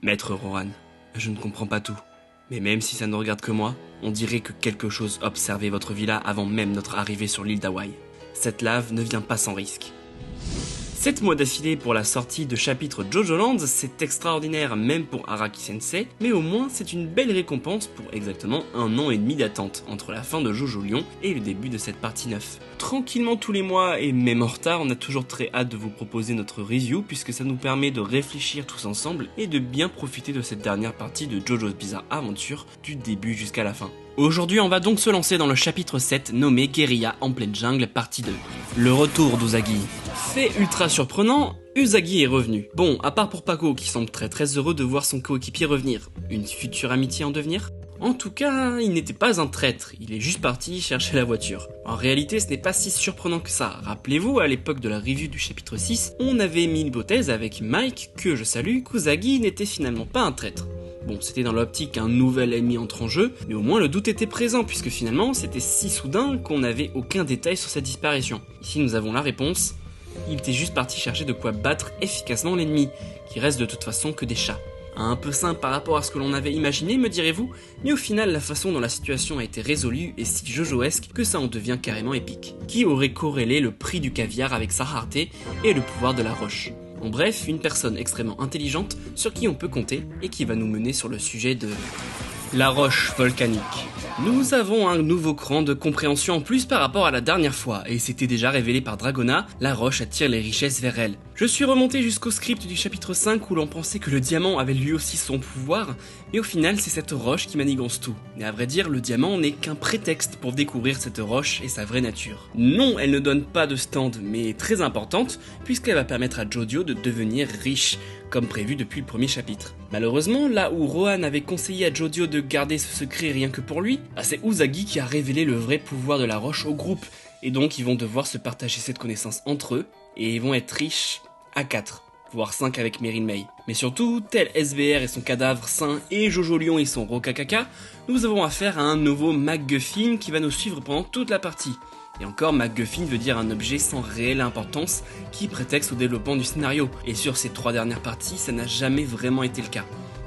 Maître Rohan, je ne comprends pas tout. Mais même si ça ne regarde que moi, on dirait que quelque chose observait votre villa avant même notre arrivée sur l'île d'Hawaï. Cette lave ne vient pas sans risque. 7 mois d'affilée pour la sortie de chapitre Jojo Land, c'est extraordinaire même pour Araki Sensei, mais au moins c'est une belle récompense pour exactement 1 an et demi d'attente entre la fin de Jojo Lion et le début de cette partie 9. Tranquillement tous les mois et même en retard, on a toujours très hâte de vous proposer notre review puisque ça nous permet de réfléchir tous ensemble et de bien profiter de cette dernière partie de Jojo's Bizarre Adventure du début jusqu'à la fin. Aujourd'hui, on va donc se lancer dans le chapitre 7 nommé Guérilla en pleine jungle partie 2. Le retour d'Usagi. Fait ultra surprenant, Usagi est revenu. Bon, à part pour Paco qui semble très heureux de voir son coéquipier revenir. Une future amitié en devenir ? En tout cas, il n'était pas un traître, il est juste parti chercher la voiture. En réalité, ce n'est pas si surprenant que ça. Rappelez-vous, à l'époque de la review du chapitre 6, on avait mis l'hypothèse avec Mike, que je salue, qu'Usagi n'était finalement pas un traître. Bon, c'était dans l'optique qu'un nouvel ennemi entre en jeu, mais au moins le doute était présent puisque finalement c'était si soudain qu'on n'avait aucun détail sur sa disparition. Ici nous avons la réponse, il était juste parti chercher de quoi battre efficacement l'ennemi, qui reste de toute façon que des chats. Un peu simple par rapport à ce que l'on avait imaginé, me direz-vous, mais au final la façon dont la situation a été résolue est si jojoesque que ça en devient carrément épique. Qui aurait corrélé le prix du caviar avec sa rareté et le pouvoir de la roche ? En bref, une personne extrêmement intelligente sur qui on peut compter et qui va nous mener sur le sujet de la roche volcanique. Nous avons un nouveau cran de compréhension en plus par rapport à la dernière fois, et c'était déjà révélé par Dragona, la roche attire les richesses vers elle. Je suis remonté jusqu'au script du chapitre 5 où l'on pensait que le diamant avait lui aussi son pouvoir, mais au final c'est cette roche qui manigance tout. Et à vrai dire, le diamant n'est qu'un prétexte pour découvrir cette roche et sa vraie nature. Non, elle ne donne pas de stand, mais très importante, puisqu'elle va permettre à Jodio de devenir riche, comme prévu depuis le premier chapitre. Malheureusement, là où Rohan avait conseillé à Jodio de garder ce secret rien que pour lui, c'est Usagi qui a révélé le vrai pouvoir de la roche au groupe, et donc ils vont devoir se partager cette connaissance entre eux, et ils vont être riches à 4, voire 5 avec Merin Mei. Mais surtout, tel SVR et son cadavre sain et Jojo Lion et son Rokakaka, nous avons affaire à un nouveau MacGuffin qui va nous suivre pendant toute la partie. Et encore, MacGuffin veut dire un objet sans réelle importance qui prétexte au développement du scénario. Et sur ces 3 dernières parties, ça n'a jamais vraiment été le cas.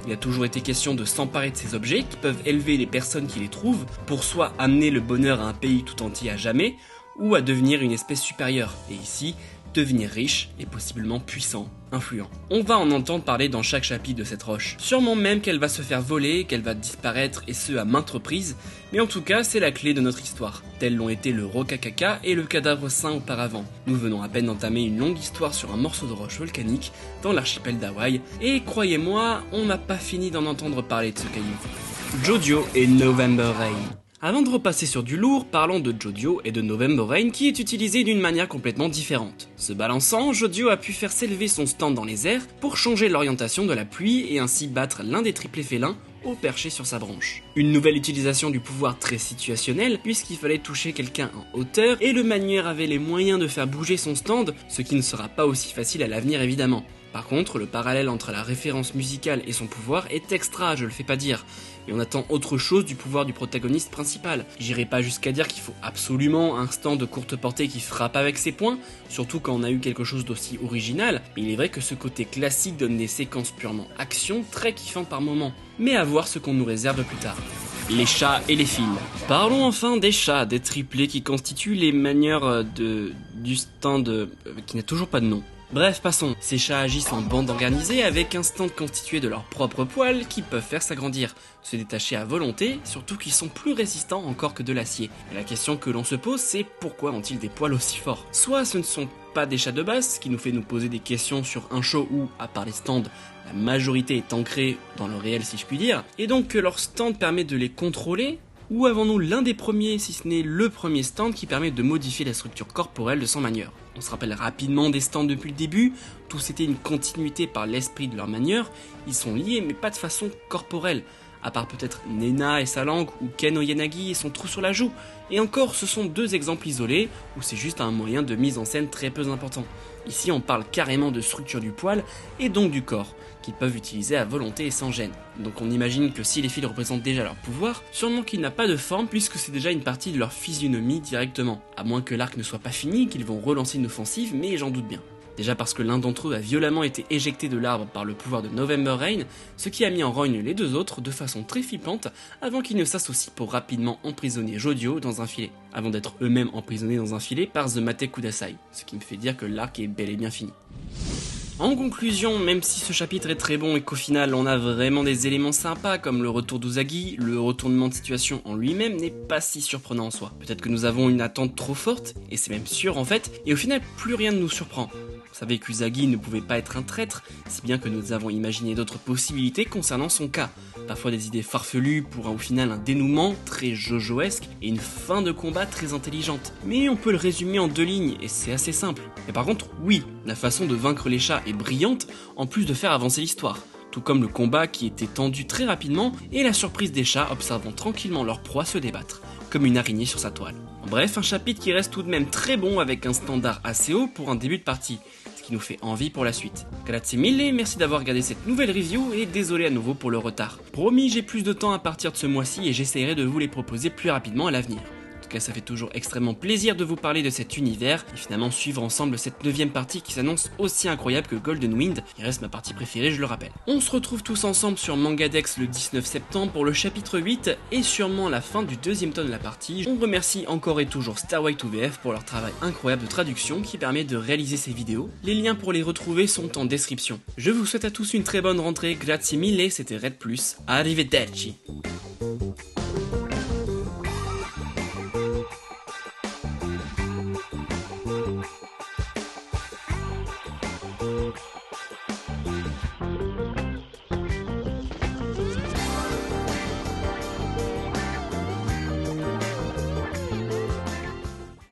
Il a toujours été question de s'emparer de ces objets qui peuvent élever les personnes qui les trouvent pour soit amener le bonheur à un pays tout entier à jamais, ou à devenir une espèce supérieure. Et ici, devenir riche et possiblement puissant, influent. On va en entendre parler dans chaque chapitre de cette roche. Sûrement même qu'elle va se faire voler, qu'elle va disparaître et ce à maintes reprises, mais en tout cas c'est la clé de notre histoire, tels l'ont été le Rokakaka et le cadavre sain auparavant. Nous venons à peine d'entamer une longue histoire sur un morceau de roche volcanique dans l'archipel d'Hawaï, et croyez-moi, on n'a pas fini d'en entendre parler de ce caillou. Jojo et November Rain. Avant de repasser sur du lourd, parlons de Jodio et de November Rain qui est utilisé d'une manière complètement différente. Se balançant, Jodio a pu faire s'élever son stand dans les airs pour changer l'orientation de la pluie et ainsi battre l'un des triplés félins au perché sur sa branche. Une nouvelle utilisation du pouvoir très situationnel puisqu'il fallait toucher quelqu'un en hauteur et le manieur avait les moyens de faire bouger son stand, ce qui ne sera pas aussi facile à l'avenir évidemment. Par contre, le parallèle entre la référence musicale et son pouvoir est extra, je le fais pas dire, et on attend autre chose du pouvoir du protagoniste principal. J'irai pas jusqu'à dire qu'il faut absolument un stand de courte portée qui frappe avec ses poings, surtout quand on a eu quelque chose d'aussi original, mais il est vrai que ce côté classique donne des séquences purement action très kiffantes par moments, mais à voir ce qu'on nous réserve plus tard. Les chats et les fils. Parlons enfin des chats, des triplés qui constituent les manières du stand qui n'a toujours pas de nom. Bref, passons. Ces chats agissent en bande organisée avec un stand constitué de leurs propres poils qui peuvent faire s'agrandir, se détacher à volonté, surtout qu'ils sont plus résistants encore que de l'acier. Et la question que l'on se pose, c'est pourquoi ont-ils des poils aussi forts ? Soit ce ne sont pas des chats de base, ce qui nous fait nous poser des questions sur un show où, à part les stands, la majorité est ancrée dans le réel si je puis dire, et donc que leur stand permet de les contrôler. Ou avons-nous l'un des premiers, si ce n'est le premier stand qui permet de modifier la structure corporelle de son manieur ? On se rappelle rapidement des stands depuis le début, tous étaient une continuité par l'esprit de leur manieur, ils sont liés mais pas de façon corporelle, à part peut-être Nena et sa langue, ou Ken Oyanagi et son trou sur la joue, et encore ce sont 2 exemples isolés, où c'est juste un moyen de mise en scène très peu important. Ici on parle carrément de structure du poil, et donc du corps, qu'ils peuvent utiliser à volonté et sans gêne. Donc on imagine que si les fils représentent déjà leur pouvoir, sûrement qu'il n'a pas de forme puisque c'est déjà une partie de leur physionomie directement. À moins que l'arc ne soit pas fini, qu'ils vont relancer une offensive, mais j'en doute bien. Déjà parce que l'un d'entre eux a violemment été éjecté de l'arbre par le pouvoir de November Rain, ce qui a mis en rogne les deux autres de façon très flippante avant qu'ils ne s'associent pour rapidement emprisonner Jodio dans un filet, avant d'être eux-mêmes emprisonnés dans un filet par Zemate Kudasai, ce qui me fait dire que l'arc est bel et bien fini. En conclusion, même si ce chapitre est très bon et qu'au final on a vraiment des éléments sympas comme le retour d'Uzagi, le retournement de situation en lui-même n'est pas si surprenant en soi. Peut-être que nous avons une attente trop forte, et c'est même sûr en fait, et au final plus rien ne nous surprend. On savait qu'Uzagi ne pouvait pas être un traître, si bien que nous avons imaginé d'autres possibilités concernant son cas. Parfois des idées farfelues pour au final un dénouement très jojoesque et une fin de combat très intelligente. Mais on peut le résumer en 2 lignes et c'est assez simple. Et par contre, oui, la façon de vaincre les chats est brillante en plus de faire avancer l'histoire. Tout comme le combat qui était tendu très rapidement et la surprise des chats observant tranquillement leur proie se débattre, comme une araignée sur sa toile. En bref, un chapitre qui reste tout de même très bon avec un standard assez haut pour un début de partie, ce qui nous fait envie pour la suite. Grazie mille, merci d'avoir regardé cette nouvelle review et désolé à nouveau pour le retard. Promis, j'ai plus de temps à partir de ce mois-ci et j'essaierai de vous les proposer plus rapidement à l'avenir. En tout cas, ça fait toujours extrêmement plaisir de vous parler de cet univers et finalement suivre ensemble cette 9ème partie qui s'annonce aussi incroyable que Golden Wind, qui reste ma partie préférée, je le rappelle. On se retrouve tous ensemble sur Mangadex le 19 septembre pour le chapitre 8 et sûrement la fin du 2e tome de la partie. On remercie encore et toujours Starway 2VF pour leur travail incroyable de traduction qui permet de réaliser ces vidéos. Les liens pour les retrouver sont en description. Je vous souhaite à tous une très bonne rentrée, grazie mille, c'était Red+, arrivederci.